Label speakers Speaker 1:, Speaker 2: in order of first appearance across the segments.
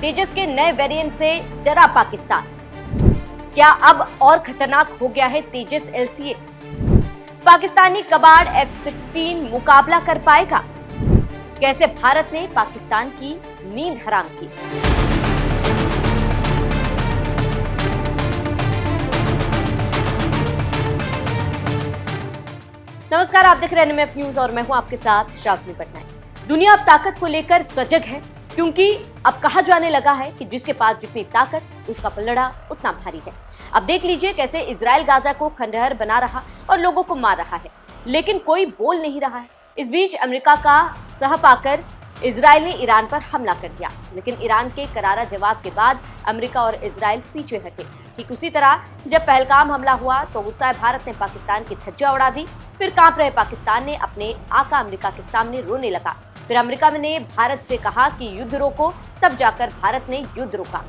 Speaker 1: तेजस के नए वेरिएंट से डरा पाकिस्तान। क्या अब और खतरनाक हो गया है तेजस LCA? पाकिस्तानी कबाड़ F-16 मुकाबला कर पाएगा? कैसे भारत ने पाकिस्तान की नींद हराम की? नमस्कार, आप देख रहे हैं NMF न्यूज और मैं हूं आपके साथ शालिनी पटनायक। दुनिया अब ताकत को लेकर सजग है, क्योंकि अब कहा जाने लगा है कि जिसके पास जितनी ताकत उसका पलड़ा उतना भारी है। अब देख लीजिए कैसे इजराइल गाजा को खंडहर बना रहा और लोगों को मार रहा है, लेकिन कोई बोल नहीं रहा है। इस बीच अमेरिका का सह पाकर इजराइल ने ईरान पर हमला कर दिया, लेकिन ईरान के करारा जवाब के बाद अमेरिका और इजराइल पीछे हटे। ठीक उसी तरह जब पहलगाम हमला हुआ तो गुस्साए भारत ने पाकिस्तान की धज्जियां उड़ा दी। फिर कांप रहे पाकिस्तान ने अपने आका अमेरिका के सामने रोने लगा। फिर अमेरिका ने भारत से कहा कि युद्ध रोको, तब जाकर भारत ने युद्ध रोका।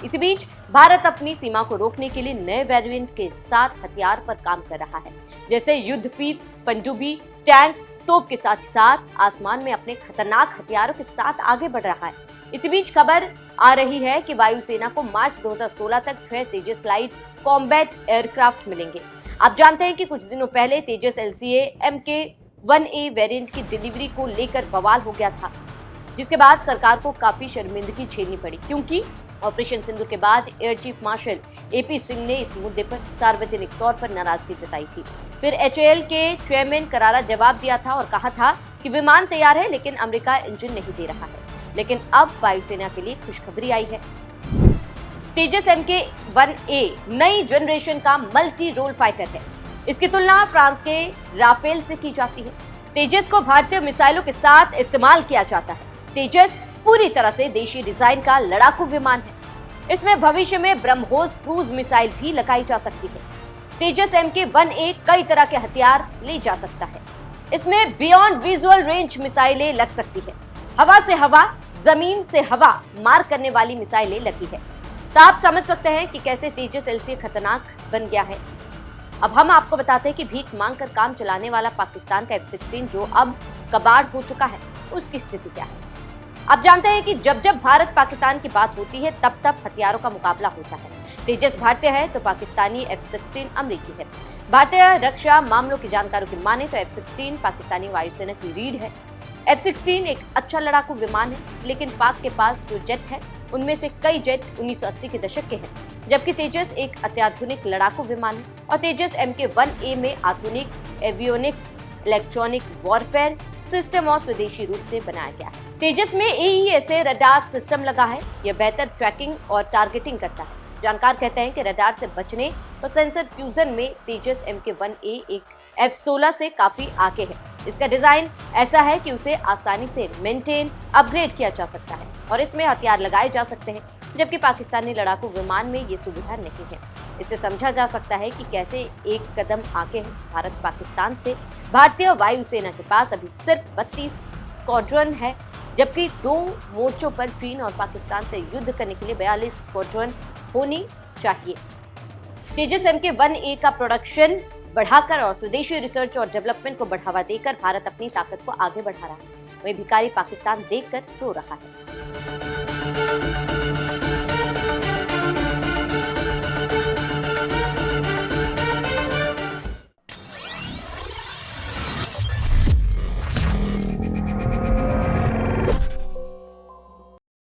Speaker 1: इसी बीच भारत अपनी सीमा को रोकने के लिए नए वेरिएंट के साथ हथियार पर काम कर रहा है, जैसे युद्धपीत, पनडुब्बी, टैंक, तोप के साथ ही साथ आसमान में अपने खतरनाक हथियारों के साथ आगे बढ़ रहा है। इसी बीच खबर आ रही है कि वायुसेना को मार्च 2016 तक 6 तेजस लाइट कॉम्बैट एयरक्राफ्ट मिलेंगे। आप जानते हैं कि कुछ दिनों पहले तेजस LCA Mk-1A वेरिएंट की डिलीवरी को लेकर बवाल हो गया था, जिसके बाद सरकार को काफी शर्मिंदगी झेलनी पड़ी, क्योंकि ऑपरेशन सिंदूर के बाद air chief marshal AP Singh ने इस मुद्दे पर सार्वजनिक तौर पर नाराजगी जताई थी। फिर HAL के चेयरमैन करारा जवाब दिया था और कहा था कि विमान तैयार है, लेकिन अमेरिका इंजन नहीं दे रहा है। लेकिन अब वायुसेना के लिए खुशखबरी आई है। तेजस Mk-1A नई जनरेशन का मल्टी रोल फाइटर है। इसकी तुलना फ्रांस के राफेल से की जाती है। तेजस को भारतीय मिसाइलों के साथ इस्तेमाल किया जाता है। तेजस पूरी तरह से देशी डिजाइन का लड़ाकू विमान है। इसमें भविष्य में ब्रह्मोस क्रूज मिसाइल भी लगाई जा सकती है। तेजस Mk-1A कई तरह के हथियार ले जा सकता है। इसमें बियॉन्ड विजुअल रेंज मिसाइलें लग सकती है। हवा से हवा, जमीन से हवा मार करने वाली मिसाइलें लगी है। तो आप समझ सकते हैं कि कैसे तेजस LCA खतरनाक बन गया है। अब हम आपको बताते हैं कि भीख मांगकर काम चलाने वाला पाकिस्तान का F-16 जो अब कबाड़ हो चुका है, उसकी स्थिति क्या है। आप जानते हैं कि जब जब भारत पाकिस्तान की बात होती है तब तब हथियारों का मुकाबला होता है। तेजस भारतीय है तो पाकिस्तानी F-16 अमेरिकी है। भारतीय रक्षा मामलों की जानकारों की माने तो F-16 पाकिस्तानी वायुसेना की रीढ़ है। F-16 एक अच्छा लड़ाकू विमान है, लेकिन पाक के पास जो जेट है उनमें से कई जेट 1980 के दशक के हैं, जबकि तेजस एक अत्याधुनिक लड़ाकू विमान है और तेजस Mk-1A में आधुनिक एवियोनिक्स, इलेक्ट्रॉनिक वॉरफेयर सिस्टम और स्वदेशी रूप से बनाया गया है। तेजस में AESA रडार सिस्टम लगा है। यह बेहतर ट्रैकिंग और टारगेटिंग करता है। जानकार कहते हैं कि रडार से बचने और सेंसर फ्यूजन में तेजस Mk-1A एक F-16 से काफी आगे है। इसका डिजाइन ऐसा है कि उसे आसानी से मेंटेन, अपग्रेड किया जा सकता है और इसमें हथियार लगाए जा सकते हैं, जबकि पाकिस्तानी लड़ाकू विमान में ये सुविधा नहीं है। इससे समझा जा सकता है कि कैसे एक कदम आगे है भारत पाकिस्तान से। भारतीय वायुसेना के पास अभी सिर्फ 32 स्क्वाड्रन है, जबकि 2 मोर्चों पर चीन और पाकिस्तान से युद्ध करने के लिए 42 स्क्वाड्रन होनी चाहिए। तेजस Mk-1A का प्रोडक्शन बढ़ाकर और स्वदेशी रिसर्च और डेवलपमेंट को बढ़ावा देकर भारत अपनी ताकत को आगे बढ़ा रहा है। वहीं भिखारी पाकिस्तान देखकर रो रहा है।